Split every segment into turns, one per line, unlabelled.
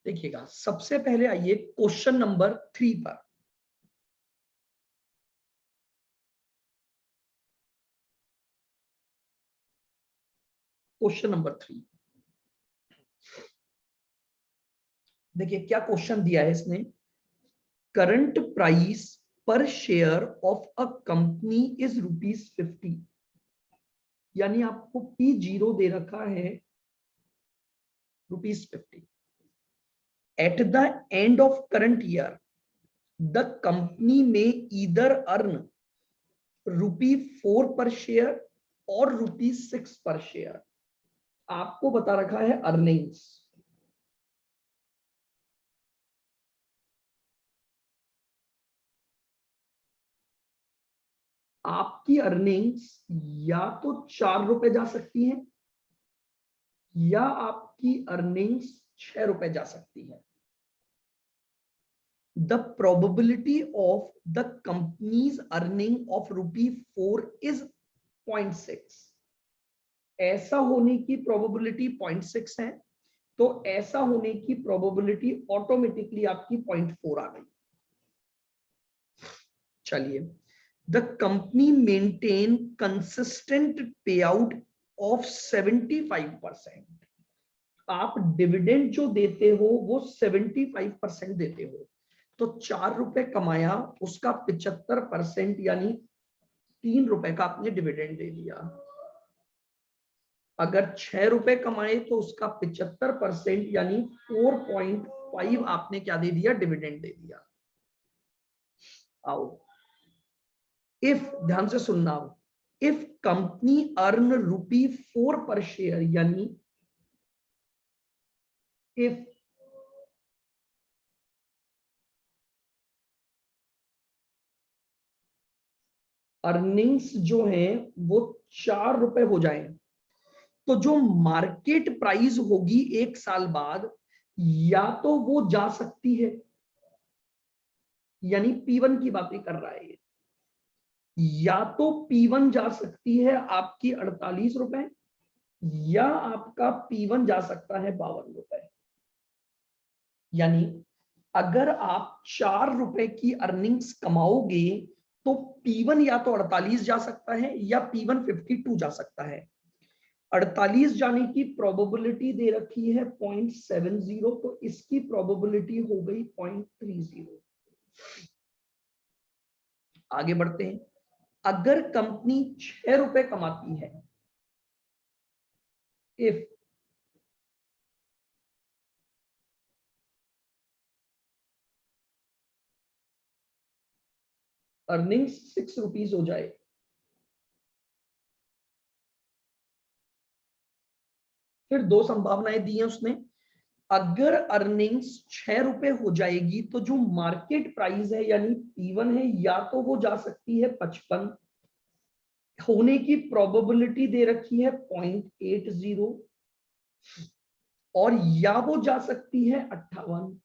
देखिएगा, सबसे पहले आइए क्वेश्चन नंबर 3 पर। क्वेश्चन नंबर 3 देखिए क्या क्वेश्चन दिया है इसने। करंट प्राइस पर share of a company is ₹50, यानी आपको P0 दे रखा है ₹50। At the end of current year the company में ईदर अर्न ₹4 पर शेयर और ₹6 पर शेयर। आपको बता रखा है अर्निंग्स। आपकी अर्निंग्स या तो ₹4 जा सकती है या आपकी अर्निंग्स ₹6 जा सकती है। The probability of the companies earning of ₹4 is 0.6। ऐसा होने की प्रोबेबिलिटी 0.6 है, तो ऐसा होने की प्रोबेबिलिटी ऑटोमेटिकली आपकी 0.4 आ गई। चलिए, द कंपनी मेंटेन कंसिस्टेंट पे आउट ऑफ 75%। आप डिविडेंड जो देते हो वो 75% देते हो, तो ₹4 कमाया, उसका 75% यानी ₹3 का आपने डिविडेंड दे दिया। अगर ₹6 कमाए तो उसका 75% यानी 4.5 आपने क्या दे दिया, डिविडेंड दे दिया। आओ, इफ, ध्यान से सुनना, इफ कंपनी अर्न ₹4 पर शेयर, यानी इफ अर्निंग्स जो है वो ₹4 हो जाए, तो जो मार्केट प्राइस होगी 1 साल बाद, या तो वो जा सकती है, यानी P1 की बातें कर रहा है, या तो P1 जा सकती है आपकी ₹48, या आपका P1 जा सकता है ₹52। यानी अगर आप ₹4 की अर्निंग्स कमाओगे तो P1 या तो 48 जा सकता है या P1 52 जा सकता है। 48 जाने की प्रोबेबिलिटी दे रखी है 0.70, तो इसकी प्रोबेबिलिटी हो गई 0.30। आगे बढ़ते हैं। अगर कंपनी ₹6 कमाती है, इफ अर्निंग्स ₹6 हो जाए, फिर दो संभावनाएं दी हैं उसने। अगर अर्निंग्स ₹6 हो जाएगी तो जो मार्केट प्राइस है यानी P1 है, या तो वो जा सकती है 55, होने की प्रोबेबिलिटी दे रखी है 0.80, और या वो जा सकती है 58,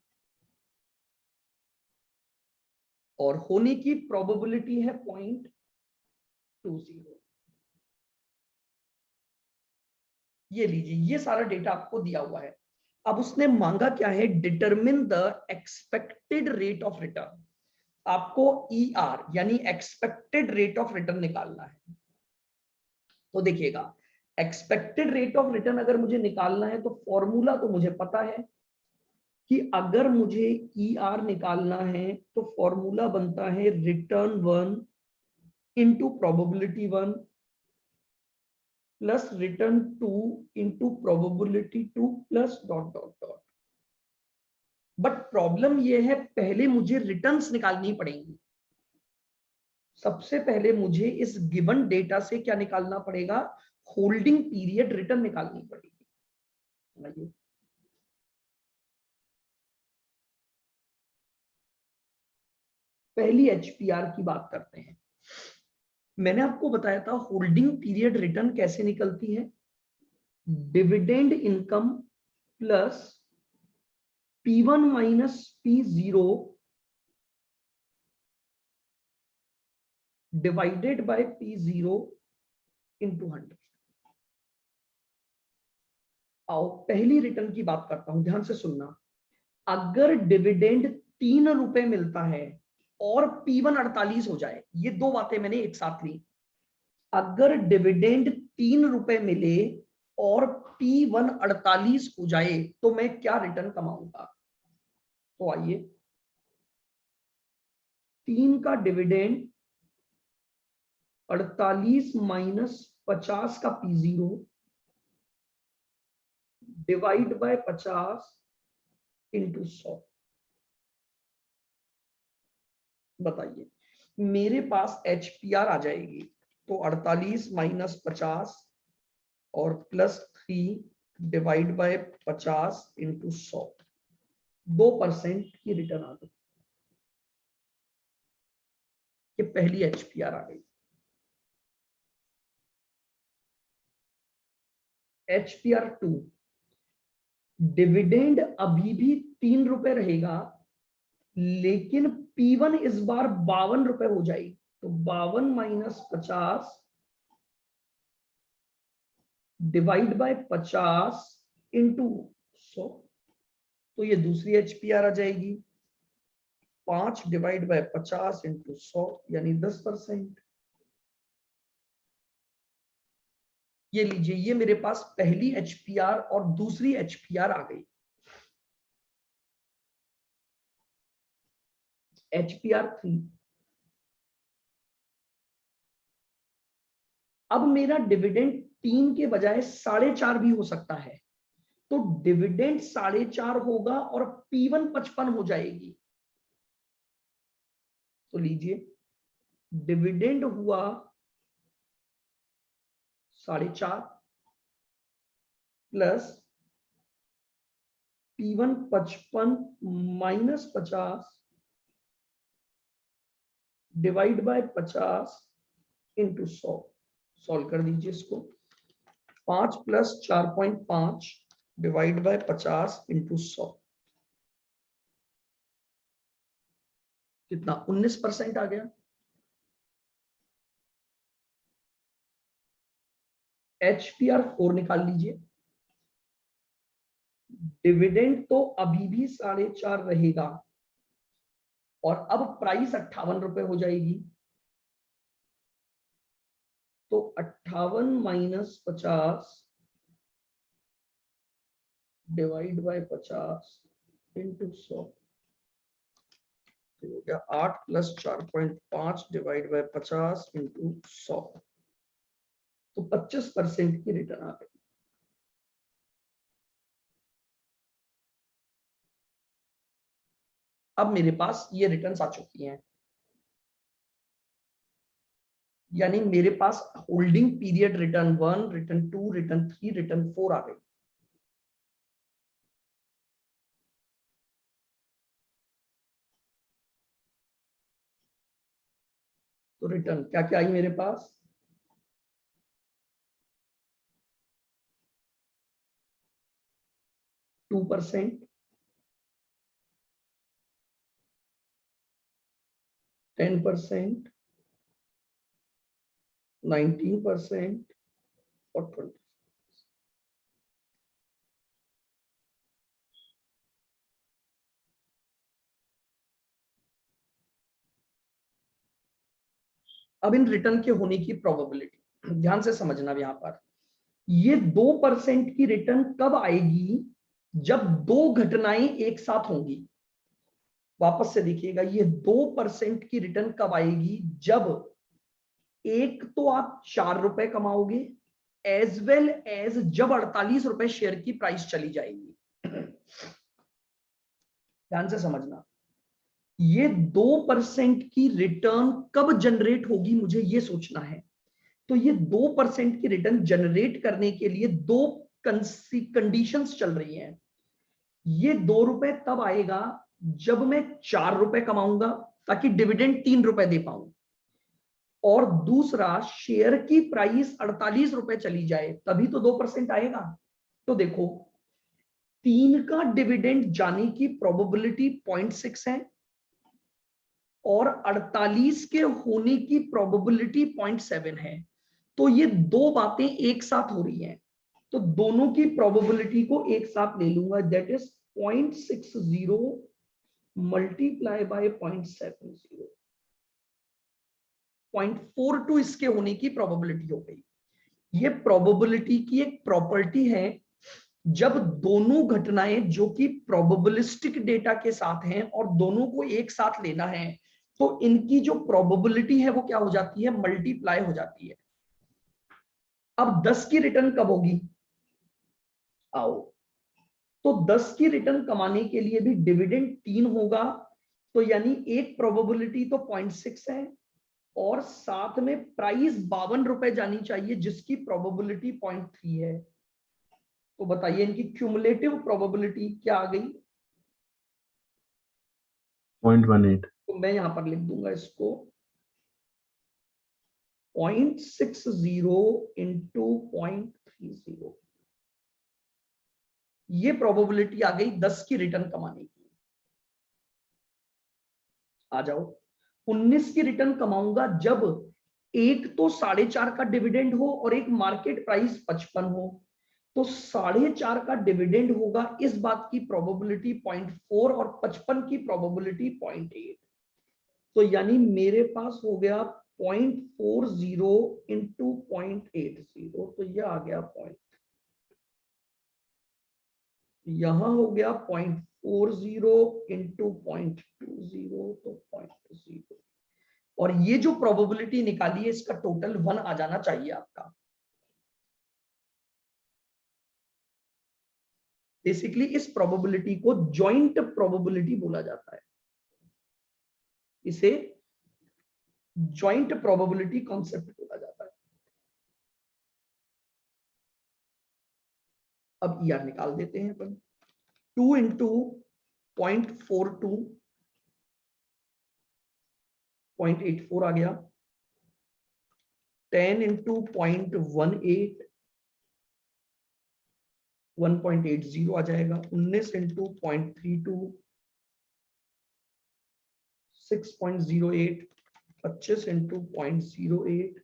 और होने की प्रोबेबिलिटी है 0.20। ये लीजिए, ये सारा डेटा आपको दिया हुआ है। अब उसने मांगा क्या है, determine the expected rate of return. आपको ER यानी एक्सपेक्टेड रेट ऑफ रिटर्न निकालना है। तो देखिएगा, एक्सपेक्टेड रेट ऑफ रिटर्न अगर मुझे निकालना है तो फॉर्मूला तो मुझे पता है कि अगर मुझे ER निकालना है तो फॉर्मूला बनता है return 1 into probability 1 plus return 2 into probability 2 plus dot dot dot. But problem यह है, पहले मुझे रिटर्न्स निकालनी पड़ेंगी। सबसे पहले मुझे इस गिवन डेटा से क्या निकालना पड़ेगा, होल्डिंग पीरियड रिटर्न निकालनी पड़ेगी। पहली HPR की बात करते हैं। मैंने आपको बताया था होल्डिंग पीरियड रिटर्न कैसे निकलती है, dividend income plus P1 minus P0 divided by P0 into 100। आओ पहली रिटर्न की बात करता हूं, ध्यान से सुनना। अगर डिविडेंड 3 रुपए मिलता है और P1 48 हो जाए, ये दो बातें मैंने एक साथ ली। अगर डिविडेंड 3 रुपए मिले और P1 48 हो जाए तो मैं क्या रिटर्न कमाऊंगा? तो आइए, 3 का डिविडेंड 48 माइनस 50 का P0 डिवाइड बाय 50 इंटू 100। बताइए, मेरे पास HPR आ जाएगी तो 48 माइनस 50 और प्लस 3 डिवाइड बाय 50 इंटू 100, 2% की रिटर्न आ गई। ये पहली HPR आ गई। HPR 2, डिविडेंड अभी भी 3 रुपए रहेगा, लेकिन P1 इस बार 52 रुपए हो जाएगी, तो 52 माइनस 50 डिवाइड बाय 50 इंटू 100, तो ये दूसरी HPR आ जाएगी। 5 डिवाइड बाय 50 इंटू 100 यानी 10%। ये लीजिए, ये मेरे पास पहली HPR और दूसरी HPR आ गई। HPR 3, अब मेरा डिविडेंड 3 के बजाय 4.5 भी हो सकता है, तो डिविडेंड 4.5 होगा और P1 55 हो जाएगी। तो लीजिए, डिविडेंड हुआ 4.5 plus P1 55 minus 50 divide by 50 into 100। Solve कर दीजिए इसको। 5 प्लस 4.5 डिवाइड बाय 50 इंटू 100, कितना? 19% आ गया। HPR 4 निकाल लीजिए। डिविडेंड तो अभी भी 4.5 रहेगा और अब प्राइस 58 रुपए हो जाएगी, तो 58 माइनस 50 डिवाइड बाय 50 इंटू 100, हो गया 8 प्लस 4.5 डिवाइड बाय 50 इंटू 100, तो 25% की रिटर्न आ गई। अब मेरे पास ये रिटर्न्स आ चुकी हैं, यानी मेरे पास holding period return 1, return 2, return 3, return 4 आ गई। तो रिटर्न क्या क्या आई मेरे पास? टू परसेंट, 10%, 19% और 20%। अब इन रिटर्न के होने की प्रोबेबिलिटी ध्यान से समझना। यहां पर ये 2% की रिटर्न कब आएगी? जब दो घटनाएं एक साथ होंगी। वापस से देखिएगा, ये 2% की रिटर्न कब आएगी? जब एक तो आप 4 रुपए कमाओगे, एज वेल एज जब 48 रुपए शेयर की प्राइस चली जाएगी। ध्यान से समझना, ये 2% की रिटर्न कब जनरेट होगी, मुझे ये सोचना है। तो ये 2% की रिटर्न जनरेट करने के लिए दो कंडीशंस चल रही हैं। ये 2 रुपए तब आएगा जब मैं 4 रुपए कमाऊंगा ताकि डिविडेंड 3 रुपए दे पाऊं, और दूसरा शेयर की प्राइस 48 रुपए चली जाए तभी तो 2% आएगा। तो देखो, 3 का डिविडेंड जाने की प्रोबेबिलिटी 0.6 है और 48 के होने की प्रोबेबिलिटी 0.7 है। तो ये दो बातें एक साथ हो रही हैं, तो दोनों की प्रोबेबिलिटी को एक साथ ले लूंगा, दैट इज 0.60 मल्टीप्लाई बाय 0.70, 0.42 इसके होने की प्रोबेबिलिटी हो गई। ये प्रोबेबिलिटी की एक प्रॉपर्टी है, जब दोनों घटनाएं जो कि प्रोबेबिलिस्टिक डेटा के साथ हैं और दोनों को एक साथ लेना है, तो इनकी जो प्रोबेबिलिटी है वो क्या हो जाती है, मल्टीप्लाई हो जाती है। अब 10 की रिटर्न कब होगी, आओ, तो 10 की रिटर्न कमाने के लिए भी डिविडेंड 3 होगा, तो यानी एक प्रोबेबिलिटी तो 0.6 है और साथ में प्राइस 52 रुपए जानी चाहिए जिसकी प्रोबेबिलिटी 0.3 है। तो बताइए इनकी क्यूमुलेटिव प्रोबेबिलिटी क्या आ गई,
0.18।
तो मैं यहां पर लिख दूंगा इसको 0.60 इंटू 0.30, ये प्रोबेबिलिटी आ गई 10 की रिटर्न कमाने की। आ जाओ, 19 की रिटर्न कमाऊंगा जब एक तो 4.5 का डिविडेंड हो और एक मार्केट प्राइस 55 हो, तो 4.5 का डिविडेंड होगा, इस बात की प्रोबेबिलिटी 0.4 और 55 की प्रोबेबिलिटी 0.8, तो यानी मेरे पास हो गया 0.40 इंटू 0.80, तो यह आ गया पॉइंट, यहां हो गया 0.40 इंटू 0.20, तो 0.0, और ये जो प्रोबेबिलिटी निकाली है इसका टोटल 1 आ जाना चाहिए आपका। बेसिकली इस प्रोबेबिलिटी को जॉइंट प्रोबेबिलिटी बोला जाता है, इसे जॉइंट प्रोबेबिलिटी कॉन्सेप्ट बोला जाता है। अब ईआर निकाल देते हैं अपन, 2 इंटू 0.42 0.84 आ गया, 10 इंटू 0.18 1.80 आ जाएगा, 19 इंटू 0.32 6.08, 25 इंटू 0.08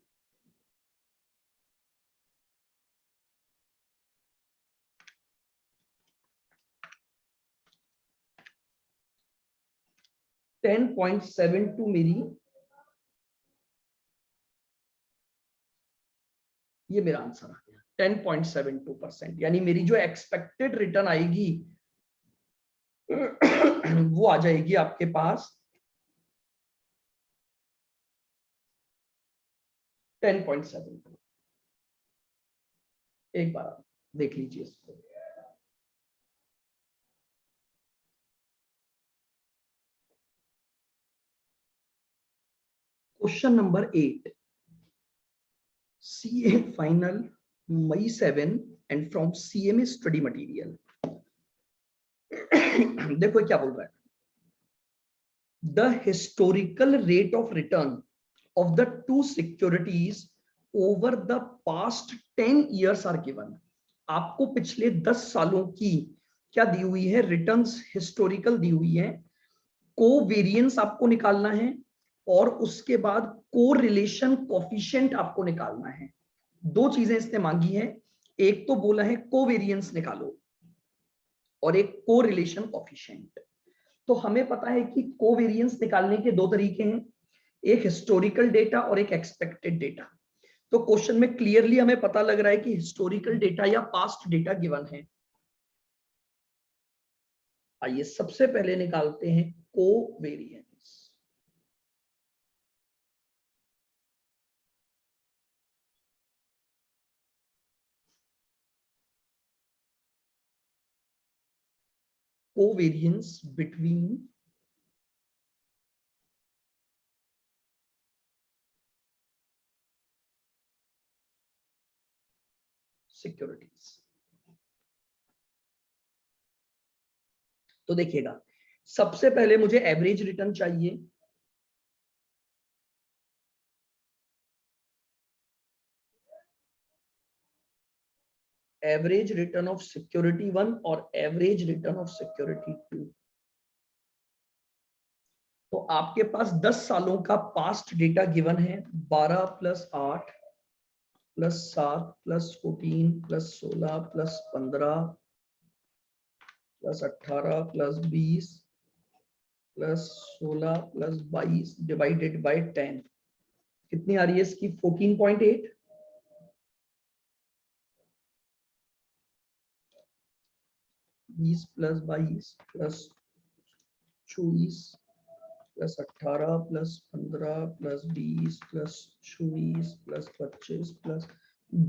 10.72 मेरी, ये मेरा आंसर आ गया 10.72%, यानी मेरी जो एक्सपेक्टेड रिटर्न आएगी वो आ जाएगी आपके पास 10.72। एक बार आप देख लीजिए इसको। Question number 8, CA final May 7 and from CMA study material. देखो क्या बोल रहा है, the historical rate of return of the two securities over the past 10 years are given। आपको पिछले 10 सालों की क्या दी हुई है, रिटर्न्स हिस्टोरिकल दी हुई है, कोवेरिएंस आपको निकालना है और उसके बाद कोरिलेशन कोफिशिएंट आपको निकालना है। दो चीजें इसने मांगी है, एक तो बोला है कोवेरिएंस निकालो और एक कोरिलेशन कोफिशिएंट। तो हमें पता है कि कोवेरिएंस निकालने के दो तरीके हैं, एक हिस्टोरिकल डेटा और एक एक्सपेक्टेड डेटा। तो क्वेश्चन में क्लियरली हमें पता लग रहा है कि हिस्टोरिकल डेटा या पास्ट डेटा गिवन है। आइए सबसे पहले निकालते हैं कोवेरिएंस। Covariance between securities. तो देखिएगा, सबसे पहले मुझे एवरेज रिटर्न चाहिए, एवरेज रिटर्न ऑफ सिक्योरिटी 1 और एवरेज रिटर्न ऑफ सिक्योरिटी 2। तो आपके पास 10 सालों का पास्ट डेटा गिवन है, 12 + 8 + 7 + 14 + 16 + 15 plus 18 plus 20 plus 16 plus 22 divided by 10 कितनी आ रही है इसकी 14.8। 20 plus 22 plus 24 plus 18 plus 15 plus 20 plus 24 plus 25 plus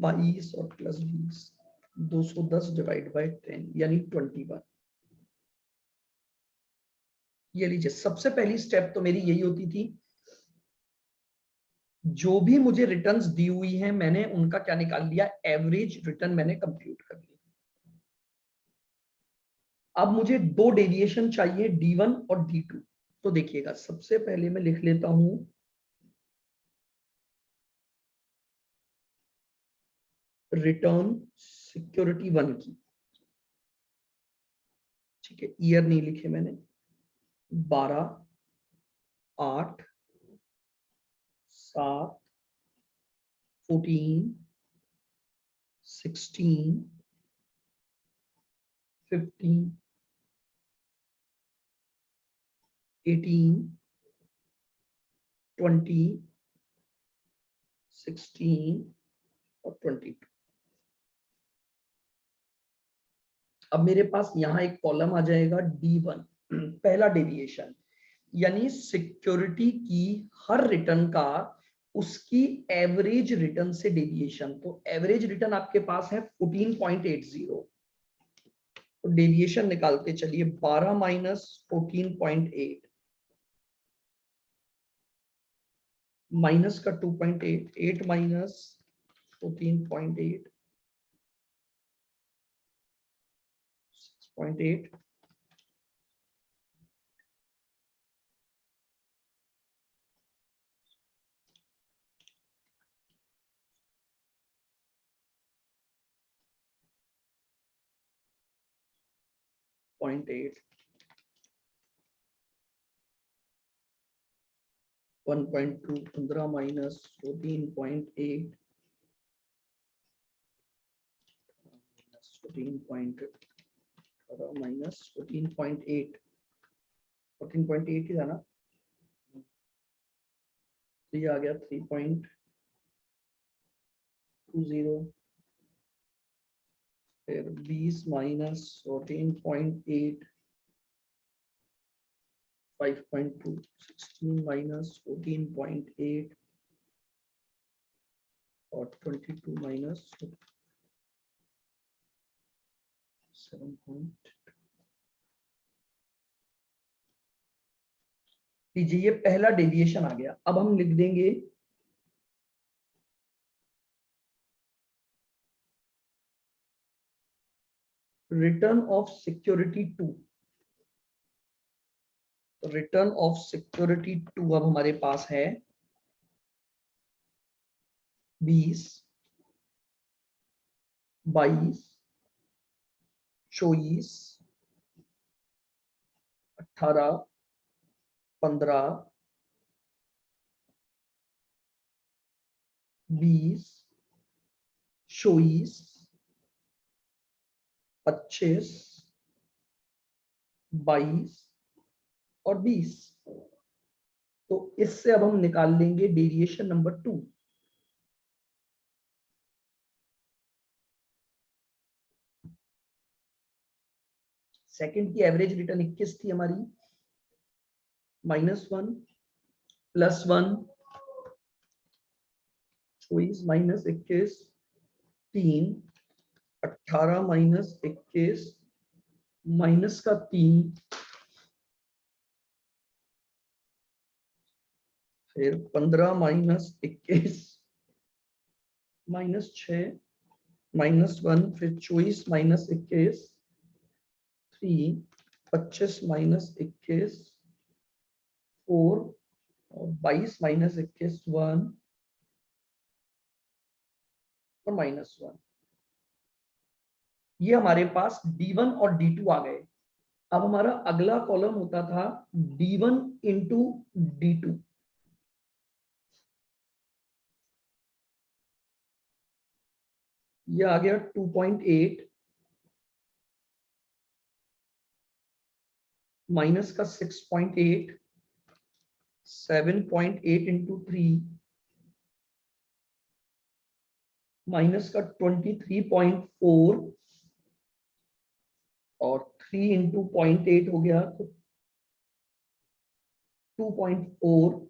22 और प्लस 20 210 डिवाइड बाय 10 यानी 21। ये लीजिए, सबसे पहली स्टेप तो मेरी यही होती थी, जो भी मुझे रिटर्न्स दी हुई हैं मैंने उनका क्या निकाल लिया, एवरेज रिटर्न मैंने कंप्यूट कर लिया। अब मुझे दो डेविएशन चाहिए, D1 और D2। तो देखिएगा, सबसे पहले मैं लिख लेता हूं रिटर्न सिक्योरिटी 1 की, ठीक है, ईयर नहीं लिखे मैंने, 12 8 7 14 16 15 18 20 16 और 22। अब मेरे पास यहां एक कॉलम आ जाएगा D1, पहला डेविएशन, यानी सिक्योरिटी की हर रिटर्न का उसकी एवरेज रिटर्न से डेविएशन। तो एवरेज रिटर्न आपके पास है 14.80, तो डेविएशन निकालते चलिए, 12 माइनस 14.8 माइनस का 2.8, 8 माइनस 14.8 6.8 0.8 1.2 15 माइनस 14.8 14.8 माइनस 14.8 14.8 ही था ना, तो ये आ गया 3.20, फिर 20 माइनस 14.8 5.2 16 माइनस 14.8 और 22 माइनस 7. लीजिए, ये पहला डेविएशन आ गया। अब हम लिख देंगे return of security 2। Return of security 2 अब हमारे पास है 20 22 24 18 15 20 24 25 22 और 20। तो इससे अब हम निकाल लेंगे डेविएशन नंबर 2। सेकंड की एवरेज रिटर्न 21 थी हमारी, -1 +1 24 माइनस 21 3 18 माइनस 21 माइनस का 3 फिर 15 माइनस 21 -6 -1 फिर 24 माइनस 21 3 25 माइनस 21 4 और 22 माइनस 21 1 और -1। ये हमारे पास D1 और D2 आ गए। अब हमारा अगला कॉलम होता था D1 इंटू D2। ये आ गया 2.8 माइनस का 6.8, 7.8 इंटू 3 माइनस का 23.4 और 3 इंटू 0.8 हो गया तो 2.4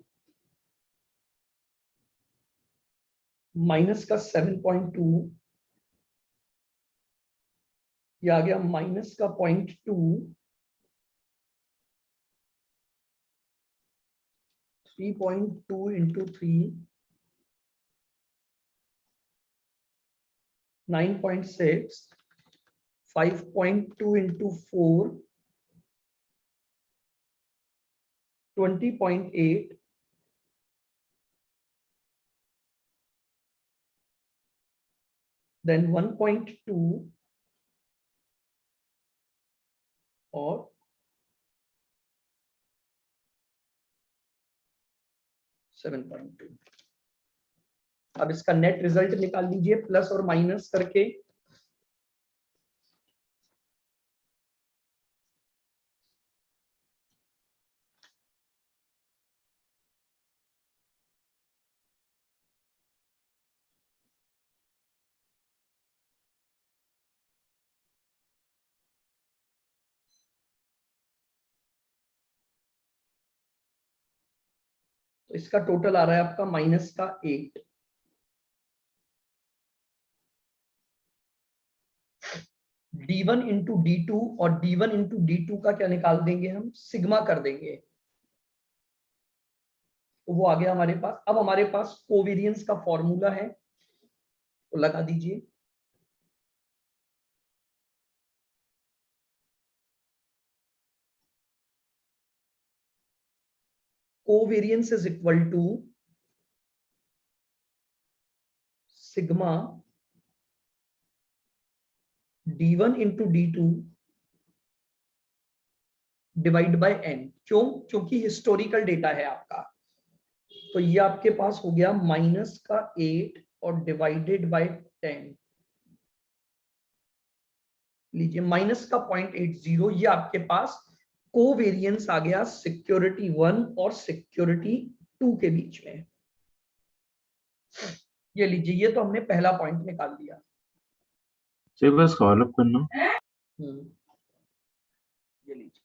माइनस का 7.2, ये आ गया माइनस का 0.2, 3.2 इंटू 3 9.6, 5.2 इंटू 4 20.8, then 1.2 और 7.2। अब इसका नेट रिजल्ट निकाल लीजिए प्लस और माइनस करके। तो इसका टोटल आ रहा है आपका माइनस का 8। D1 इंटू D2 और D1 इंटू D2 का क्या निकाल देंगे हम, सिग्मा कर देंगे, तो वो आ गया हमारे पास। अब हमारे पास कोवेरियंस का फॉर्मूला है, तो लगा दीजिए। Covariance is equal to sigma D1 into D2 divide by n। क्यों? क्योंकि हिस्टोरिकल डेटा है आपका। तो ये आपके पास हो गया माइनस का 8 और डिवाइडेड बाय 10। लीजिए माइनस का 0.80, ये आपके पास कोवेरियंस आ गया सिक्योरिटी 1 और सिक्योरिटी 2 के बीच में। ये लीजिए, ये तो हमने पहला पॉइंट निकाल दिया।
से बस फॉलो अप करना।
ये लीजिए,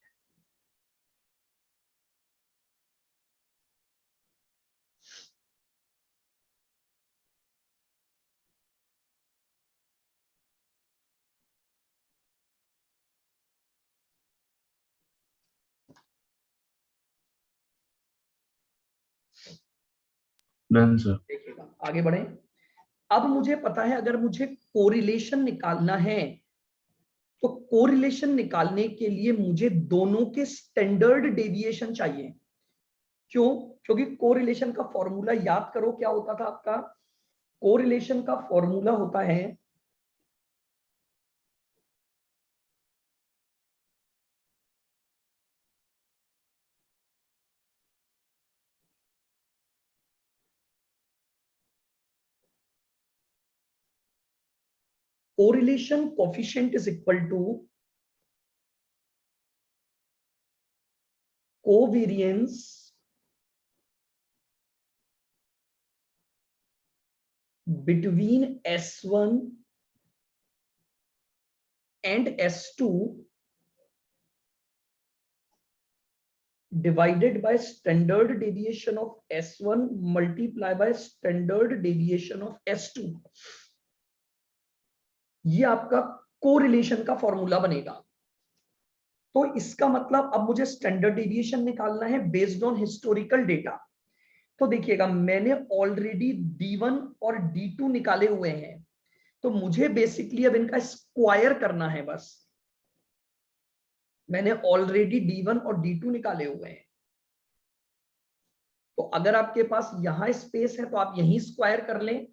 डन सर।
देखिएगा आगे बढ़े। अब मुझे पता है अगर मुझे कोरिलेशन निकालना है तो कोरिलेशन निकालने के लिए मुझे दोनों के स्टैंडर्ड डेविएशन चाहिए। क्यों? क्योंकि कोरिलेशन का फॉर्मूला याद करो क्या होता था आपका। कोरिलेशन का फॉर्मूला होता है correlation coefficient is equal to covariance between S1 and S2 divided by standard deviation of S1 multiply by standard deviation of S2। ये आपका कोरिलेशन का फॉर्मूला बनेगा। तो इसका मतलब अब मुझे स्टैंडर्ड डेविएशन निकालना है बेस्ड ऑन हिस्टोरिकल डेटा। तो देखिएगा मैंने ऑलरेडी D1 और D2 निकाले हुए हैं, तो मुझे बेसिकली अब इनका स्क्वायर करना है बस। मैंने ऑलरेडी D1 और D2 निकाले हुए हैं, तो अगर आपके पास यहां स्पेस है तो आप यहीं स्क्वायर कर लें।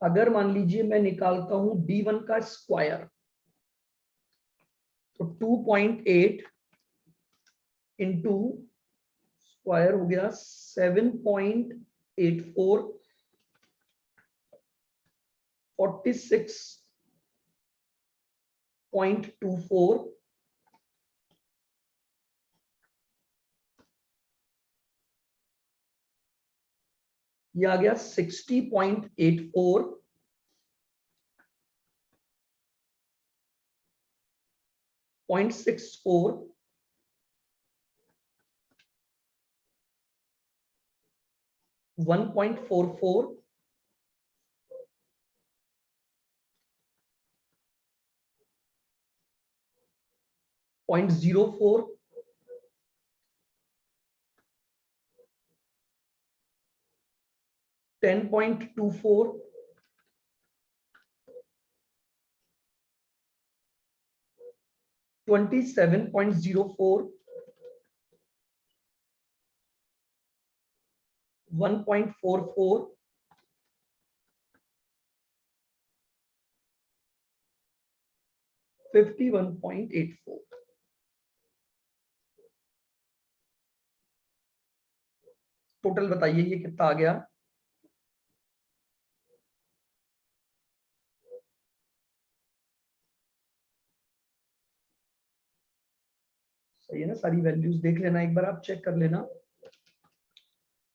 अगर मान लीजिए मैं निकालता हूं D1 का स्क्वायर, तो 2.8 इंटू स्क्वायर हो गया 7.84, 46 0.24, ये आ गया 60.84, 0.64, 1.44, 0.04, 10.24, 27.04, 1.44, 51.84। टोटल बताइए ये कितना आ गया? सही है ना? सारी वैल्यूज देख लेना, एक बार आप चेक कर लेना।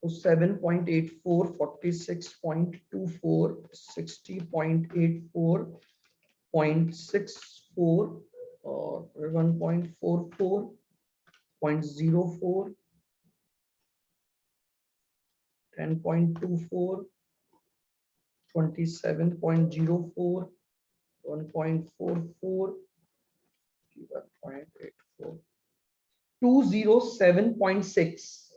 तो 7.84, 46.24, 60.84, 0.64 और 1.44, 0.04, 10.24, 27.04, 1.44, 1.84, 207.6,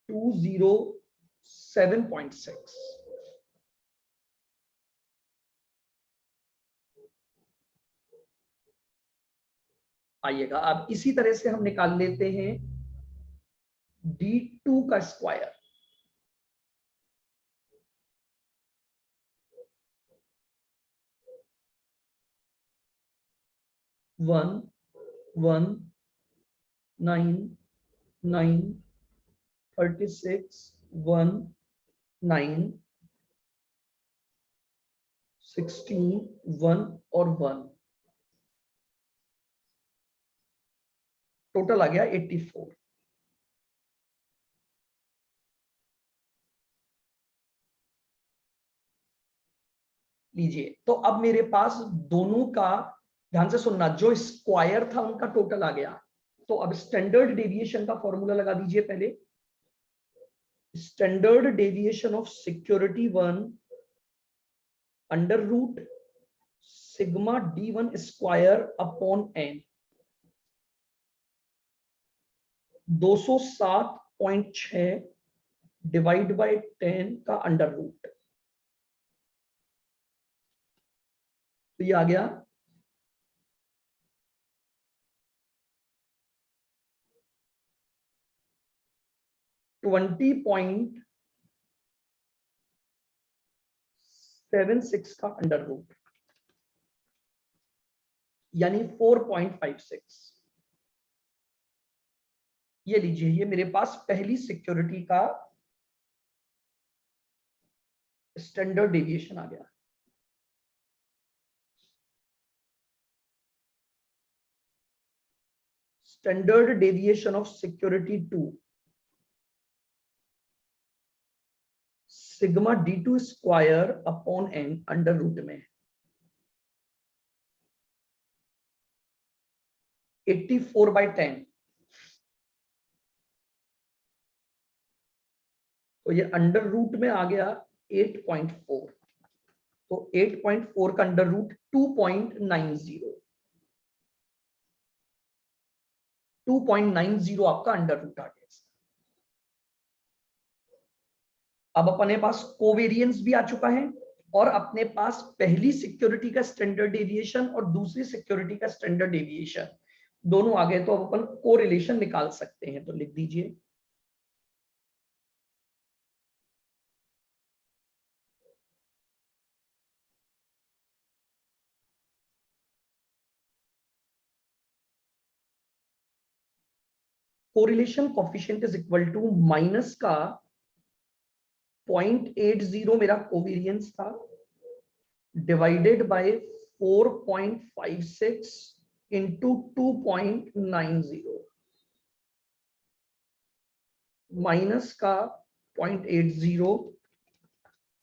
207.6। आइएगा अब इसी तरह से हम निकाल लेते हैं D2 का स्क्वायर। 1, 1, 9, 9, 36, 1, 9, 16, 1 और 1, टोटल आ गया 84। लीजिए, तो अब मेरे पास दोनों का, ध्यान से सुनना, जो स्क्वायर था उनका टोटल आ गया। तो अब स्टैंडर्ड डेविएशन का फॉर्मूला लगा दीजिए पहले। Standard deviation of security 1 under root sigma D1 square upon n, 207.6 divide by 10 का अंडर रूट। तो ये आ गया 20.76 का अंडर रूट, यानी 4.56। ये लीजिए, ये मेरे पास पहली सिक्योरिटी का स्टैंडर्ड डेविएशन आ गया। Standard deviation of security 2 sigma D2 square upon n under root में 84/10। तो ये अंडर रूट में आ गया 8.4। तो 8.4 का अंडर रूट 2.90, 2.90 आपका अंडर रूट आ गया। अब अपने पास कोवेरियंस भी आ चुका है और अपने पास पहली सिक्योरिटी का स्टैंडर्ड डेविएशन और दूसरी सिक्योरिटी का स्टैंडर्ड डेविएशन दोनों आ गए। तो अब अपन कोरिलेशन निकाल सकते हैं। तो लिख दीजिए correlation coefficient is equal to minus का 0.80 मेरा कोवेरियंस था, डिवाइडेड बाय 4.56 इंटू 2.90, माइनस का 0.80,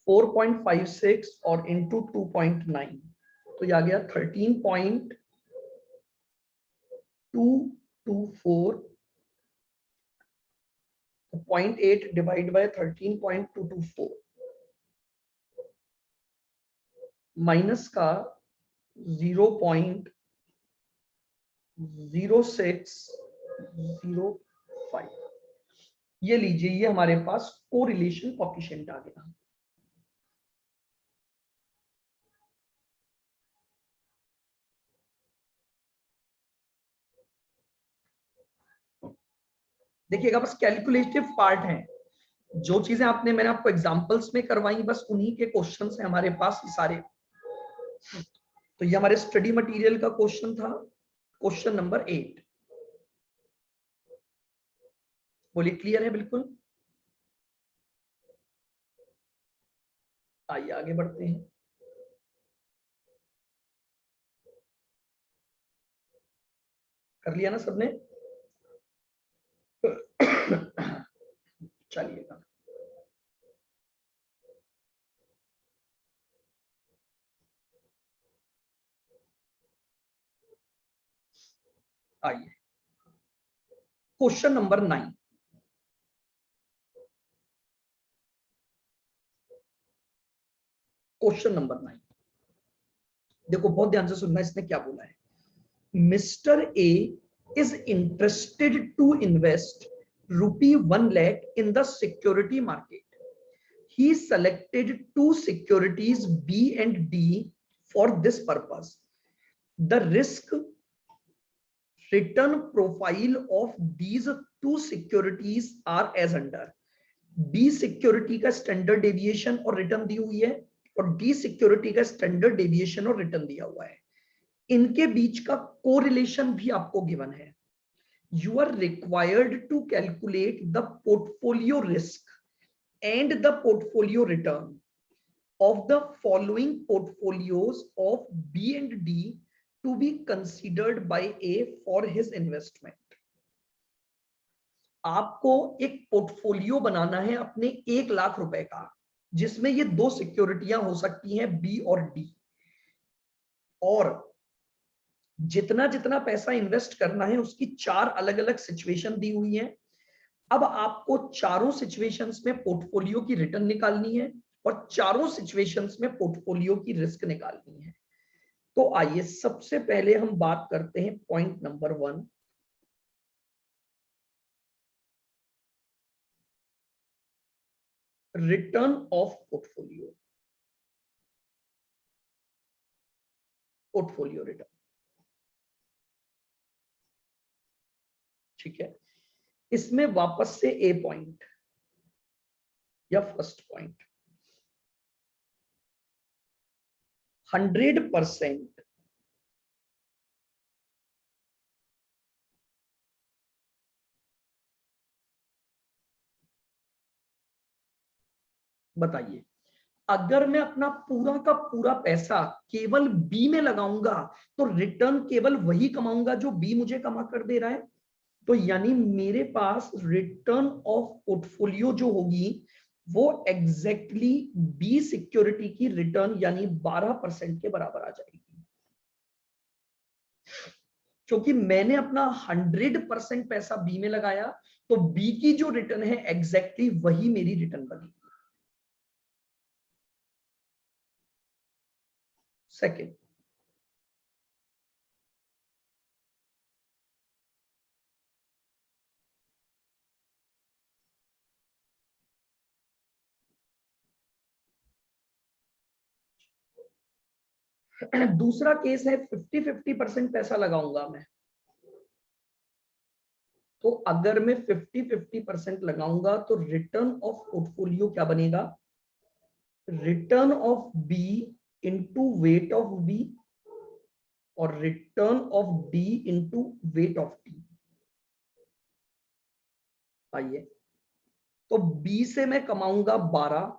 4.56 और इंटू 2.9, तो ये आ गया 13.224, 0.8 डिवाइड बाय 13.224 माइनस का 0.0605, ये लीजिए, ये हमारे पास कोरिलेशन कोएफिशिएंट आ गया। देखिएगा, बस कैलकुलेटिव पार्ट है, जो चीजें मैंने आपको एग्जांपल्स में करवाई, बस उन्हीं के क्वेश्चंस हैं हमारे पास ये सारे। तो ये हमारे स्टडी मटेरियल का क्वेश्चन था, क्वेश्चन नंबर 8। बोलिए, क्लियर है बिल्कुल? आइए आगे बढ़ते हैं। कर लिया ना सबने? चलिएगा, आइए क्वेश्चन नंबर 9। क्वेश्चन नंबर 9 देखो, बहुत ध्यान से सुनना, इसने क्या बोला है। Mister A is interested to invest ₹1 lakh in the security market. He selected two securities B and D for this purpose. The risk return profile of these two securities are as under. B security का standard deviation और return the हुई है, और D security का standard deviation और return दिया हुआ है। इनके बीच का कोरिलेशन भी आपको गिवन है। You are required to calculate the portfolio risk and the portfolio return of the following portfolios of B and D to be considered by A for his investment. आपको एक पोर्टफोलियो बनाना है अपने 1 लाख रुपए का, जिसमें ये दो सिक्योरिटियां हो सकती हैं, बी और डी, और जितना जितना पैसा इन्वेस्ट करना है उसकी 4 अलग अलग सिचुएशन दी हुई है। अब आपको चारों सिचुएशंस में पोर्टफोलियो की रिटर्न निकालनी है और चारों सिचुएशंस में पोर्टफोलियो की रिस्क निकालनी है। तो आइए सबसे पहले हम बात करते हैं point number 1, return of portfolio. Portfolio return, ठीक है। इसमें वापस से ए पॉइंट या फर्स्ट पॉइंट, 100% बताइए, अगर मैं अपना पूरा का पूरा पैसा केवल बी में लगाऊंगा तो रिटर्न केवल वही कमाऊंगा जो बी मुझे कमा कर दे रहा है। तो यानी मेरे पास रिटर्न ऑफ पोर्टफोलियो जो होगी वो एग्जैक्टली बी सिक्योरिटी की रिटर्न यानी 12% के बराबर आ जाएगी, क्योंकि मैंने अपना 100% पैसा बी में लगाया, तो बी की जो रिटर्न है एग्जैक्टली वही मेरी रिटर्न बनेगी। सेकेंड, दूसरा केस है 50-50% पैसा लगाऊंगा मैं। तो अगर मैं 50-50% लगाऊंगा तो रिटर्न ऑफ पोर्टफोलियो क्या बनेगा, return of B into weight of B और return of D into weight of D. आइए, तो बी से मैं कमाऊंगा 12,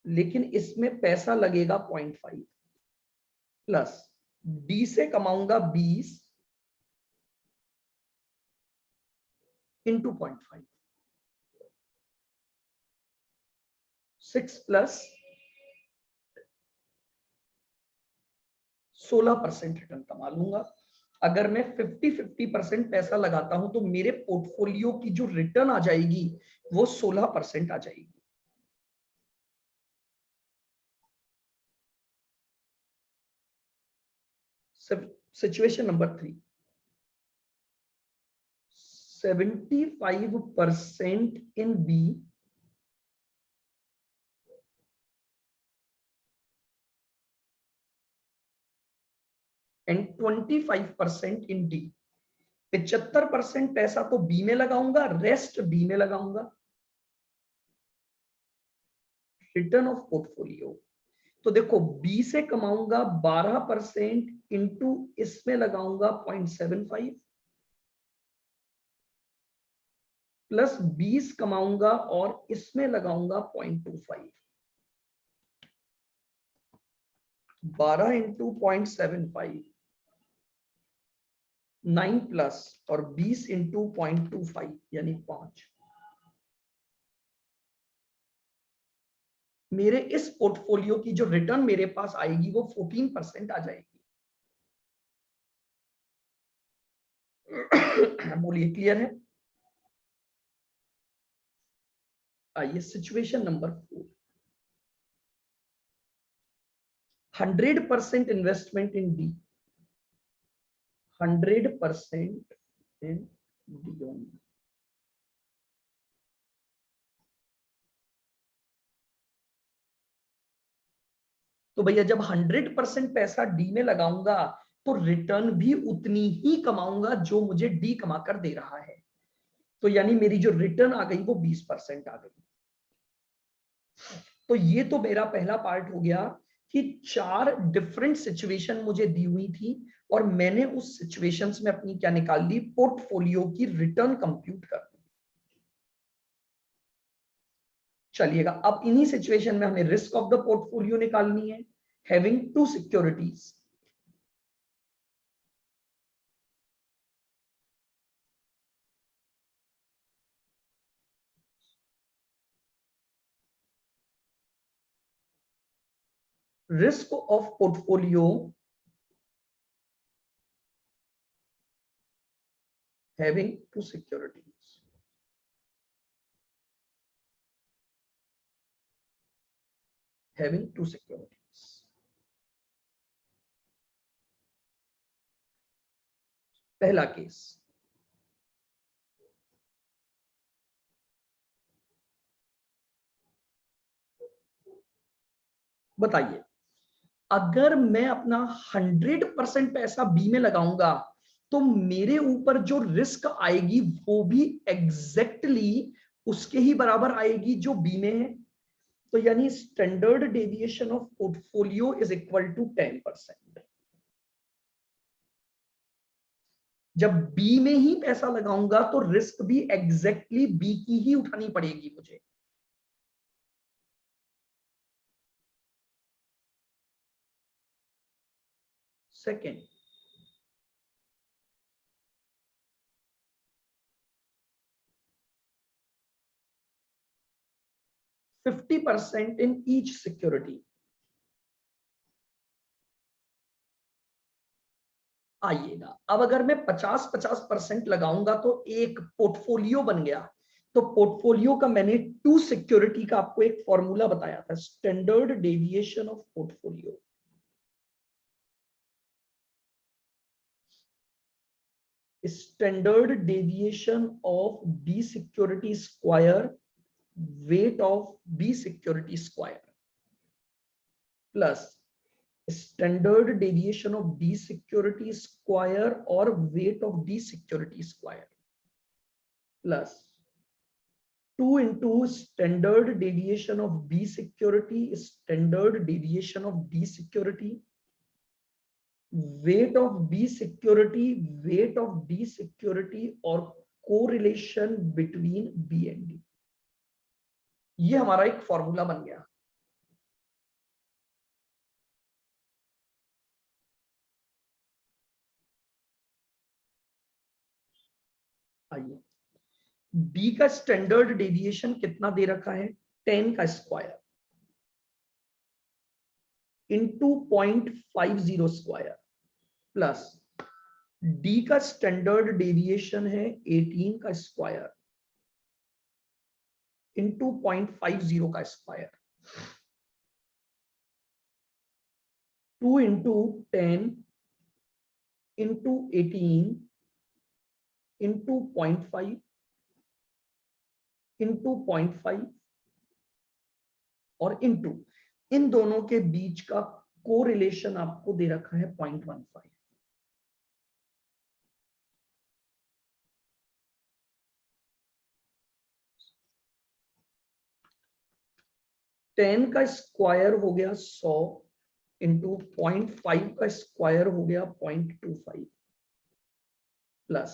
लेकिन इसमें पैसा लगेगा 0.5 प्लस डी से कमाऊंगा 20 इंटू 0.5 6 प्लस 16% रिटर्न कमा लूंगा। अगर मैं 50-50% पैसा लगाता हूं तो मेरे पोर्टफोलियो की जो रिटर्न आ जाएगी वो 16% आ जाएगी। Situation number 3, 75% in B and 25% in D। 75% पैसा तो बी में लगाऊंगा, रेस्ट डी में लगाऊंगा। रिटर्न ऑफ पोर्टफोलियो तो देखो बी से कमाऊंगा 12% इंटू इसमें लगाऊंगा 0.75 प्लस 20 कमाऊंगा और इसमें लगाऊंगा 0.25। 12 इंटू 0.75 9 प्लस और 20 इंटू 0.25 यानी 5। मेरे इस पोर्टफोलियो की जो रिटर्न मेरे पास आएगी वो 14% आ जाएगी। बोलिए क्लियर है? आइए situation number 4, 100% investment in D, 100% in D only. तो भैया जब 100% पैसा डी में लगाऊंगा तो रिटर्न भी उतनी ही कमाऊंगा जो मुझे डी कमा कर दे रहा है। तो यानी मेरी जो रिटर्न आ गई वो 20% आ गई। तो ये तो मेरा पहला पार्ट हो गया कि 4 डिफरेंट सिचुएशन मुझे दी हुई थी और मैंने उस सिचुएशंस में अपनी क्या निकाल ली, पोर्टफोलियो की रिटर्न कंप्यूट कर दी। चलिएगा अब इन्हीं सिचुएशन में हमें रिस्क ऑफ द पोर्टफोलियो निकालनी है। Having 2 securities, risk of portfolio having 2 securities, having 2 securities। पहला केस, बताइए अगर मैं अपना 100% पैसा बी में लगाऊंगा तो मेरे ऊपर जो रिस्क आएगी वो भी एग्जैक्टली उसके ही बराबर आएगी जो बी में है। तो यानी standard deviation of portfolio is equal to 10%। जब बी में ही पैसा लगाऊंगा तो रिस्क भी एग्जैक्टली बी की ही उठानी पड़ेगी मुझे। Second, $50 in each security। आइएगा अब अगर मैं 50-50% लगाऊंगा तो एक पोर्टफोलियो बन गया। तो पोर्टफोलियो का मैंने 2 सिक्योरिटी का आपको एक फॉर्मूला बताया था, standard deviation of portfolio. Standard deviation of B security square, weight of B security square plus standard deviation of D security square और weight of D security square plus 2 into standard deviation of B security, standard deviation of D security, weight of B security, weight of D security और correlation between B and D। ये हमारा एक formula बन गया। आइए, B का standard deviation कितना दे रखा है, 10 का square into 0.50 square plus D का स्टैंडर्ड डेविएशन है 18 का स्क्वायर इंटू 0.50 का square, 2 into 10 into 18 into 0.5 into 0.5 और इंटू इन दोनों के बीच का कोरिलेशन आपको दे रखा है 0.15। टेन का स्क्वायर हो गया 100 इंटू 0.5 का स्क्वायर हो गया 0.25 प्लस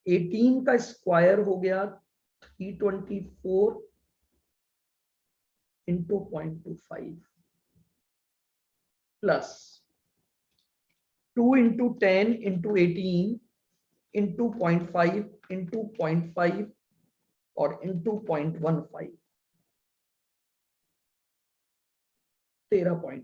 18 का स्क्वायर हो गया 324 into 0.25 plus 2 into 10 into 18 into 0.5 into 0.5 और इंटू 0.15, 13.5।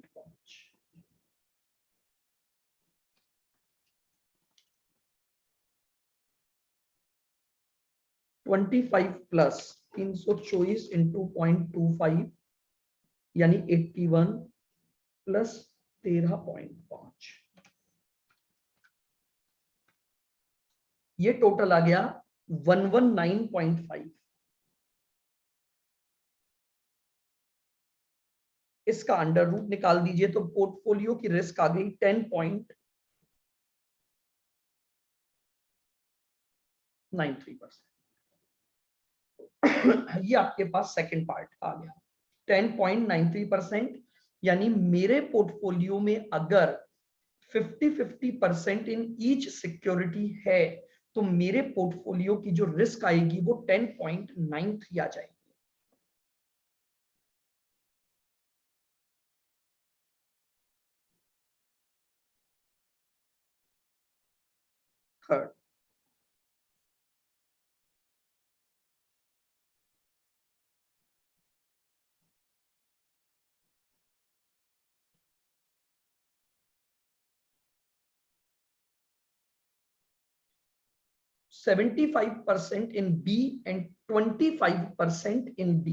25 प्लस 324 इंटू 0.25 यानी 81 प्लस 13.5, ये टोटल आ गया 119.5। इसका अंडर रूट निकाल दीजिए तो पोर्टफोलियो की रिस्क आ गई 10.93%। ये आपके पास सेकंड पार्ट आ गया 10.93%, यानी मेरे पोर्टफोलियो में अगर 50-50% इन ईच सिक्योरिटी है तो मेरे पोर्टफोलियो की जो रिस्क आएगी वो 10.93 आ जाएगी। Third, $75 in B and 25% in B।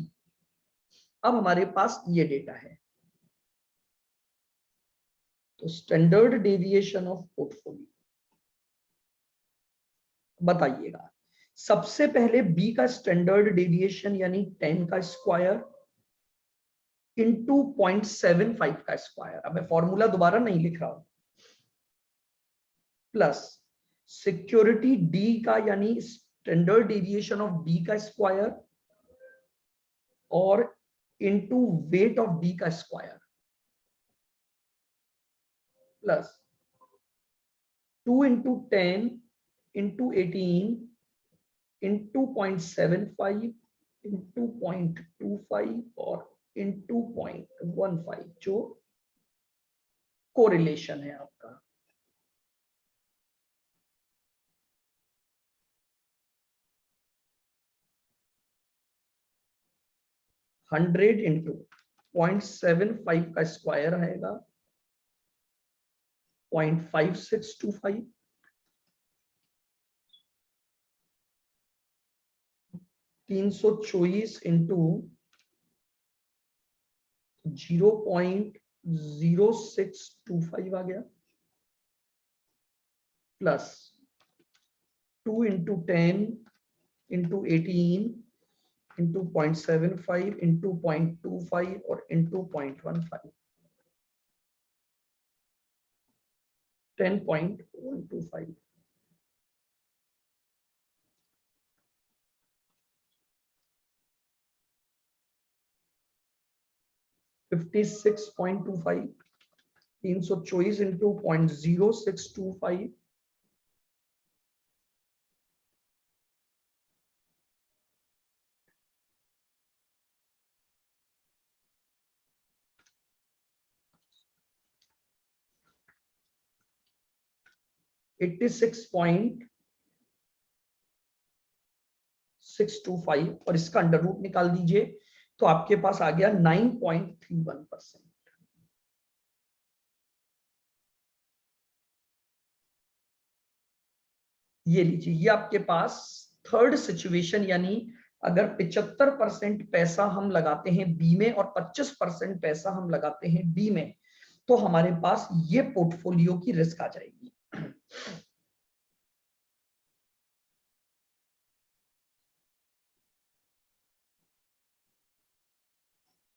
अब हमारे पास ये डेटा है, तो स्टैंडर्ड डेविएशन ऑफ पोर्टफोलियो बताइएगा। सबसे पहले बी का स्टैंडर्ड डेविएशन यानी 10 का स्क्वायर इंटू 0.75 का स्क्वायर, अब मैं फॉर्मूला दोबारा नहीं लिख रहा हूं, प्लस सिक्योरिटी डी का यानी स्टैंडर्ड डेविएशन ऑफ बी का स्क्वायर और इंटू वेट ऑफ बी का square plus 2 into 10 into 18 into 0.75 into 0.25 और इंटू 0.15 जो कोरिलेशन है आपका। हंड्रेड इंटू 0.75 का स्क्वायर आएगा 0.5625, 324 इंटू 0.0625 आ गया plus 2 into 10 into 18 into 0.75 into 0.25 और इंटू 0.15, 10.125। $56.25, 324 इंटू 0.0625 86.5 625 और इसका अंडर रूट निकाल दीजिए तो आपके पास आ गया 9.31%। ये लीजिए, ये आपके पास थर्ड सिचुएशन, यानी अगर 75% पैसा हम लगाते हैं बी में और 25% पैसा हम लगाते हैं डी में, तो हमारे पास ये पोर्टफोलियो की रिस्क आ जाएगी।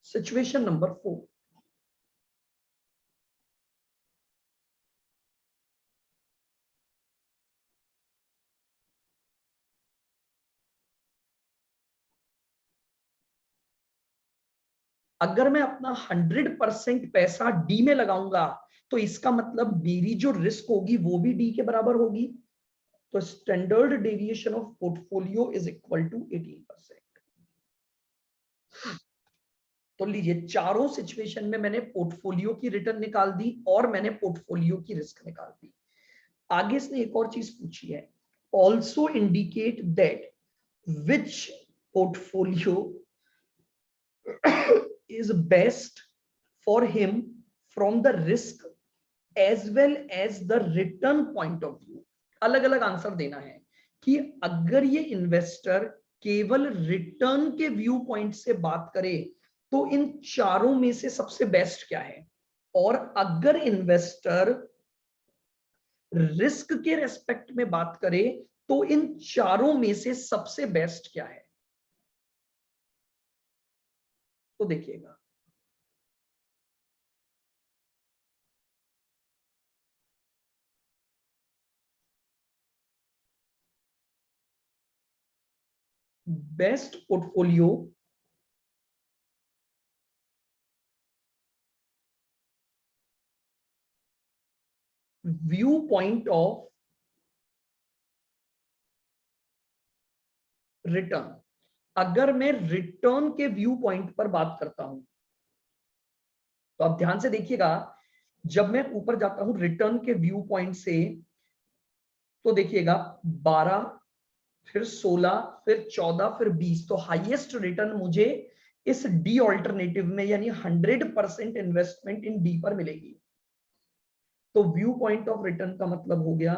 सिचुएशन नंबर 4, अगर मैं अपना 100% पैसा डी में लगाऊंगा तो इसका मतलब मेरी जो रिस्क होगी वो भी डी के बराबर होगी। तो standard deviation of portfolio is equal to 18%। तो लीजिए, चारों सिचुएशन में मैंने पोर्टफोलियो की रिटर्न निकाल दी और मैंने पोर्टफोलियो की रिस्क निकाल दी। आगे इसने एक और चीज पूछी है, also indicate that which portfolio is best for him from the risk as well as the return point of view। अलग अलग आंसर देना है कि अगर ये इन्वेस्टर केवल रिटर्न के व्यू पॉइंट से बात करे तो इन चारों में से सबसे बेस्ट क्या है, और अगर इन्वेस्टर रिस्क के रेस्पेक्ट में बात करे तो इन चारों में से सबसे बेस्ट क्या है। तो देखिएगा, best portfolio view point of return. अगर मैं रिटर्न के व्यू पॉइंट पर बात करता हूं तो आप ध्यान से देखिएगा, जब मैं ऊपर जाता हूं रिटर्न के व्यू पॉइंट से तो देखिएगा 12, फिर 16, फिर 14, फिर 20, तो हाईएस्ट रिटर्न मुझे इस डी ऑल्टरनेटिव में यानी 100% इन्वेस्टमेंट इन डी पर मिलेगी। तो व्यू पॉइंट ऑफ रिटर्न का मतलब हो गया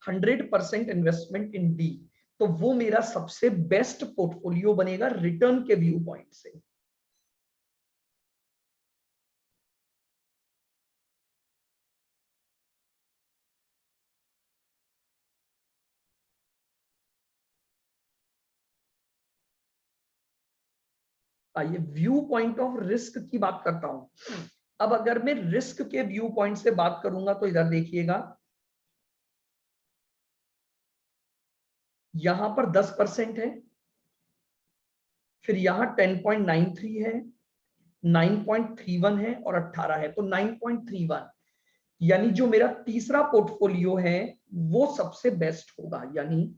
%100% इन्वेस्टमेंट इन डी, तो वो मेरा सबसे बेस्ट पोर्टफोलियो बनेगा रिटर्न के व्यू पॉइंट से। आइए व्यू पॉइंट ऑफ रिस्क की बात करता हूं। अब अगर मैं रिस्क के व्यू पॉइंट से बात करूंगा तो इधर देखिएगा, यहां पर 10% है, फिर यहां 10.93 है, 9.31 है और 18 है, तो 9.31 यानी जो मेरा तीसरा पोर्टफोलियो है वो सबसे बेस्ट होगा। यानी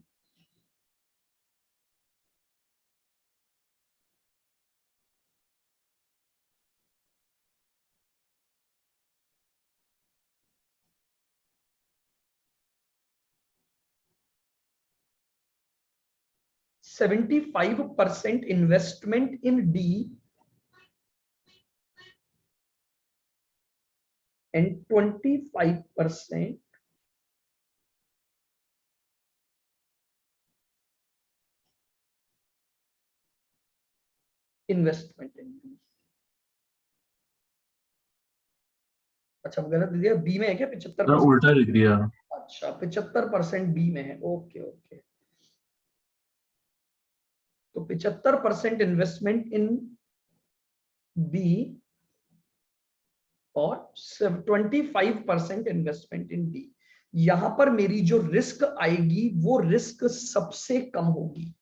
%75 investment in D and 25% investment in B. अच्छा गलत दिया, बी में है क्या 75%?
उल्टा लिख दिया।
अच्छा 75% बी में है, ओके ओके। तो 75% इन्वेस्टमेंट इन बी और 25% इन्वेस्टमेंट इन डी। यहां पर मेरी जो रिस्क आएगी वो रिस्क सबसे कम होगी।